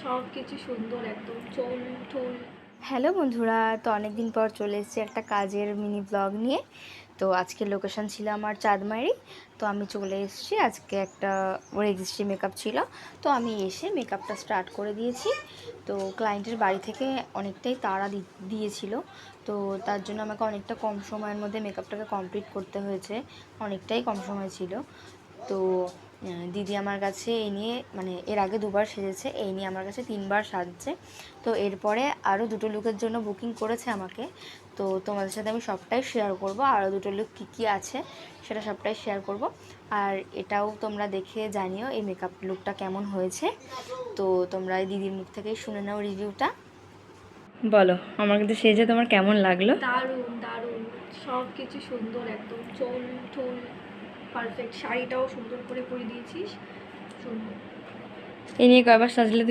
সব কিছু সুন্দর একদম চুল ঠুল। হ্যালো বন্ধুরা, তো অনেক দিন পর চলে এসেছি একটা কাজের মিনি ব্লগ নিয়ে। তো আজকের লোকেশন ছিল আমার চাঁদমারি। তো আমি চলে এসেছি, আজকে একটা রেজিস্ট্রি মেকআপ ছিল। তো আমি এসে মেকআপটা স্টার্ট করে দিয়েছি। তো ক্লায়েন্টের বাড়ি থেকে অনেকটাই তাড়া দিয়েছিল। তো তার জন্য আমাকে অনেকটা কম সময়ের মধ্যে মেকআপটাকে কমপ্লিট করতে হয়েছে। অনেকটাই কম সময় ছিল। তো দিদি আমার কাছে এই নিয়ে মানে এর আগে দুবার সেজেছে, এই নিয়ে আমার কাছে 3বার সাজছে। তো এরপরে আরও 2টো লুকের জন্য বুকিং করেছে আমাকে। তো তোমাদের সাথে আমি সবটাই শেয়ার করব, আরও 2টো লুক কী কী আছে সেটা সবটাই শেয়ার করব। আর এটাও তোমরা দেখে জানিও এই মেকআপ লুকটা কেমন হয়েছে। তো তোমরা এই দিদির মুখ থেকেই শুনে নাও রিভিউটা। বলো, আমার কিন্তু সেজে তোমার কেমন লাগলো? দারুণ দারুণ, সব কিছু সুন্দর একদম চুল ঠুল পারফেক্ট। শাড়িটাও সুন্দর করে পরে দিয়েছিস, সুন্দর। এই নিয়ে কয়বার সাজলে?